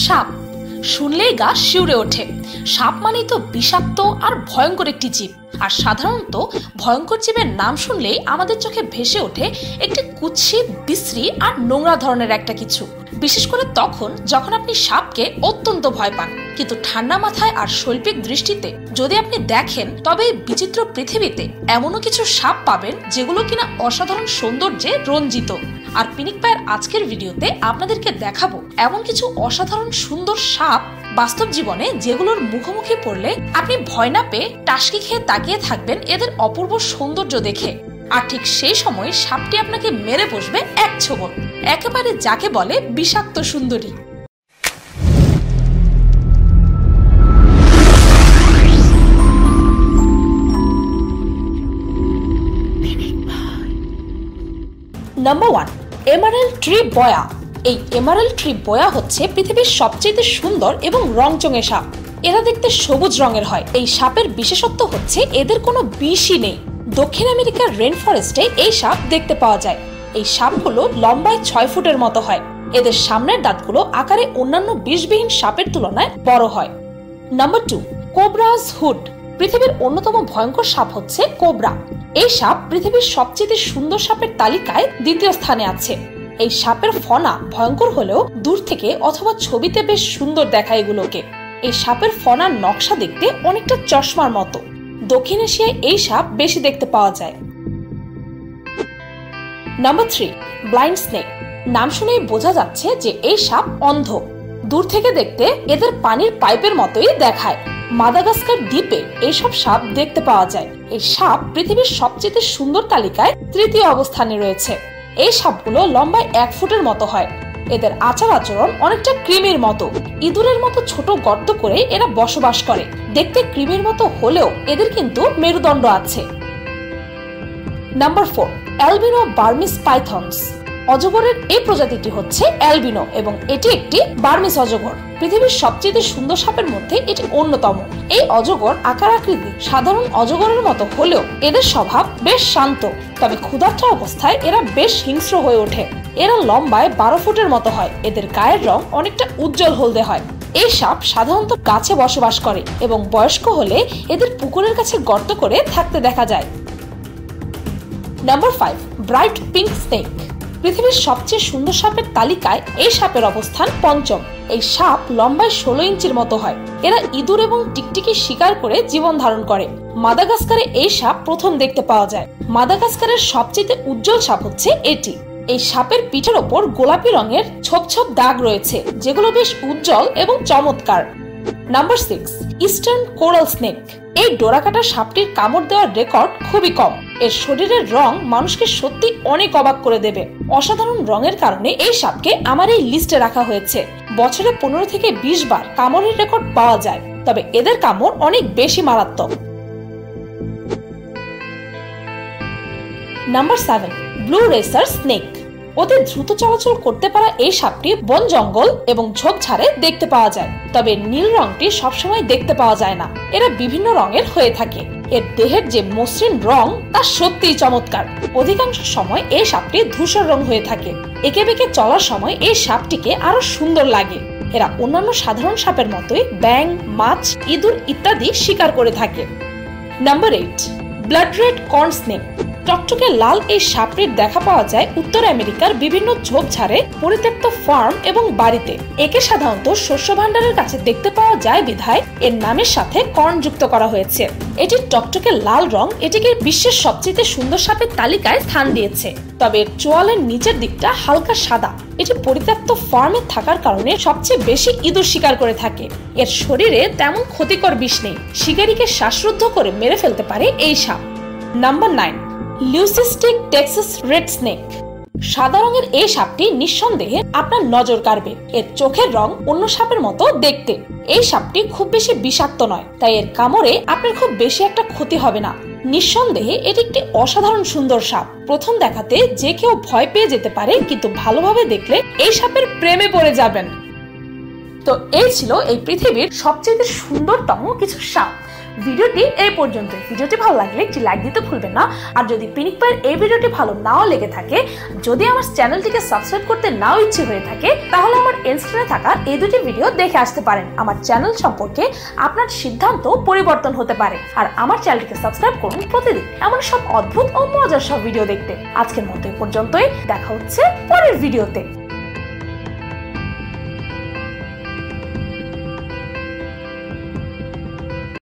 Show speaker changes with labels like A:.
A: সাপ শুনলেই গা শিউরে ওঠে। সাপ মানেই তো বিষাক্ত আর ভয়ঙ্কর একটি জীব। আর সাধারণত ভয়ঙ্কর জীবের নাম শুনলেই আমাদের চোখে ভেসে ওঠে একটি কুৎসিত, বিশ্রী আর নোংরা ধরনের একটা কিছু। বিশেষ করে তখন যখন আপনি সাপকে অত্যন্ত ভয় পান। কিন্তু ঠান্ডা মাথায় আর শৈল্পিক দৃষ্টিতে যদি আপনি দেখেন, তবে বিচিত্র পৃথিবীতে এমনও কিছু সাপ পাবেন যেগুলো কিনা অসাধারণ সৌন্দর্যে রঞ্জিত। আর পিনিক পায়ের আজকের ভিডিওতে আপনাদেরকে দেখাবো এমন কিছু অসাধারণ সুন্দর সাপ বাস্তব জীবনে, যেগুলোর মুখোমুখি পড়লে আপনি ভয় না পেয়ে টাসকি খেয়ে তাকিয়ে থাকবেন এদের অপূর্ব সৌন্দর্য দেখে। আর ঠিক সেই সময় সাপটি আপনাকে মেরে বসবে এক ছোবল, একেবারে যাকে বলে বিষাক্ত সুন্দরী। নাম্বার 1, এমারেল্ড ট্রি বয়া। এই এমারেল্ড ট্রি বয়া হচ্ছে পৃথিবীর সবচেয়ে সুন্দর এবং রংচঙে সাপ। এরা দেখতে সবুজ রঙের হয়। এই সাপের বিশেষত্ব হচ্ছে এদের কোনো বিষই নেই। দক্ষিণ আমেরিকার রেন ফরেস্টে এই সাপ দেখতে পাওয়া যায়। এই সাপগুলো লম্বায় 6 ফুটের মতো হয়। এদের সামনের দাঁতগুলো আকারে অন্যান্য বিষবিহীন সাপের তুলনায় বড় হয়। Number 2, Cobras hood. পৃথিবীর অন্যতম ভয়ঙ্কর সাপ হচ্ছে কোবরা। এই সাপ পৃথিবীর সবচেয়ে সুন্দর সাপের তালিকায় দ্বিতীয় স্থানে আছে। এই সাপের ফনা ভয়ঙ্কর হলেও দূর থেকে অথবা ছবিতে বেশ সুন্দর দেখায় এগুলোকে। এই সাপের ফনার নকশা দেখতে অনেকটা চশমার মতো। দক্ষিণ এশিয়ায় এই সাপ বেশি দেখতে পাওয়া যায়। Number 3, blind snake. নাম শুনেই বোঝা যাচ্ছে যে এই সাপ অন্ধ। দূর থেকে দেখতে এদের পানির পাইপের মতোই দেখায়। মাদাগাস্কার দ্বীপে এইসব সাপ দেখতে পাওয়া যায়। এই সাপ পৃথিবীর সবচেয়ে সুন্দর তালিকায় তৃতীয় অবস্থানে রয়েছে। এই সাপগুলো লম্বায় 1 ফুটের মতো হয়। এদের আচার আচরণ অনেকটা কৃমির মতো। ইঁদুরের মতো ছোট গর্ত করে এরা বসবাস করে। দেখতে কৃমির মতো হলেও এদের কিন্তু মেরুদণ্ড আছে। Number 4, albino Burmese pythons. অজগরের এই প্রজাতিটি হচ্ছে অ্যালবিনো এবং এটি একটি বার্মিস অজগর। পৃথিবীর সবচেয়ে সুন্দর সাপের মধ্যে এটি অন্যতম। এই অজগর আকার আকৃতি সাধারণ অজগরের মতো হলেও এদের স্বভাব বেশ শান্ত। তবে ক্ষুধার্ত অবস্থায় এরা বেশ হিংস্র হয়ে ওঠে। এরা লম্বায় 12 ফুটের মতো হয়। এদের গায়ের রং অনেকটা উজ্জ্বল হলদে হয়। এই সাপ সাধারণত গাছে বসবাস করে এবং বয়স্ক হলে এদের পুকুরের কাছে গর্ত করে থাকতে দেখা যায়। Number 5, bright pink snake. পৃথিবীর সবচেয়ে সুন্দর সাপের তালিকায় এই সাপের অবস্থান 5ম। এই সাপ লম্বায় 16 ইঞ্চির মতো হয়। এরা ইঁদুর এবং টিকটিকি শিকার করে জীবন ধারণ করে। মাদাগাস্কারে এই সাপ প্রথম দেখতে পাওয়া যায়। মাদাগাস্কারের সবচেয়ে উজ্জ্বল সাপ হচ্ছে এটি। এই সাপের পিঠের ওপর গোলাপি রঙের ছোপ ছোপ দাগ রয়েছে, যেগুলো বেশ উজ্জ্বল এবং চমৎকার। Number 6, eastern coral snake. এই ডোরাকাটা সাপটির কামড় দেওয়ার রেকর্ড খুবই কম। এর শরীরের রং মানুষকে সত্যি অনেক অবাক করে দেবে। অসাধারণ রঙের কারণে এই সাপকে আমার এই লিস্টে রাখা হয়েছে। বছরে 15 থেকে 20 বার কামড়ের রেকর্ড পাওয়া যায়। তবে এদের কামড় অনেক বেশি মারাত্মক। Number 7, blue racer snake. অতি দ্রুত চলাচল করতে পারা এই সাপটি বন জঙ্গল এবং ঝোপঝাড়ে দেখতে পাওয়া যায়। তবে নীল রংটি সবসময় দেখতে পাওয়া যায় না। এরা বিভিন্ন রঙের হয়ে থাকে। এর দেহের যে মসৃণ রং তা সত্যিই চমৎকার। অধিকাংশ সময় এই সাপটি ধূসর রং হয়ে থাকে। একে বেঁকে চলার সময় এই সাপটিকে আরো সুন্দর লাগে। এরা অন্যান্য সাধারণ সাপের মতোই ব্যাং, মাছ, ইঁদুর ইত্যাদি শিকার করে থাকে। Number 8, blood red corn snake. টকটকে লাল এই সাপটির দেখা পাওয়া যায় উত্তর আমেরিকার বিভিন্ন ঝোপঝাড়ে, পরিত্যক্ত ফার্ম এবং বাড়িতে। একে সাধারণত শস্য ভাণ্ডারের কাছে দেখতে পাওয়া যায় বিধায় এর নামের সাথে কর্ন যুক্ত করা হয়েছে। এটির টকটকে লাল রং এটিকে বিশ্বের সবচেয়ে সুন্দর সাপের তালিকায় স্থান দিয়েছে। তবে এর চোয়ালের নিচের দিকটা হালকা সাদা। এটি পরিত্যক্ত ফার্মে থাকার কারণে সবচেয়ে বেশি ইঁদুর শিকার করে থাকে। এর শরীরে তেমন ক্ষতিকর বিষ নেই। শিকারীকে শ্বাসরুদ্ধ করে মেরে ফেলতে পারে এই সাপ। Number 9, leucistic Texas red snake. সাদা রঙের এই সাপটি নিঃসন্দেহে আপনার নজর কাড়বে। এর চোখের রং অন্য সাপের মতো দেখতে। এই সাপটি খুব বেশি বিষাক্ত নয়, তাই এর কামড়ে আপনার খুব বেশি একটা ক্ষতি হবে না। নিঃসন্দেহে এটি একটি অসাধারণ সুন্দর সাপ। প্রথম দেখাতে যে কেউ ভয় পেয়ে যেতে পারে, কিন্তু ভালোভাবে দেখলে এই সাপের প্রেমে পড়ে যাবেন। তো এই ছিল এই পৃথিবীর সবচেয়ে সুন্দরতম কিছু সাপ। ভিডিওটি এই পর্যন্ত। ভিডিওটি ভালো লাগলে একটি লাইক দিতে ভুলবেন না। আর যদি পিনিক পায়ের এই ভিডিওটি ভালো নাও লেগে থাকে, যদি আমার চ্যানেলটিকে সাবস্ক্রাইব করতে নাও ইচ্ছে হয়ে থাকে, তাহলে আমার স্ক্রিনে থাকা এই দুটি ভিডিও দেখে আসতে পারেন। আমার চ্যানেল সম্পর্কে আপনার সিদ্ধান্ত পরিবর্তন হতে পারে। আর আমার চ্যানেলটিকে সাবস্ক্রাইব করুন প্রতিদিন এমন সব অদ্ভুত ও মজার সব ভিডিও দেখতে। আজকের মতো এই পর্যন্তই, দেখা হচ্ছে পরের ভিডিওতে।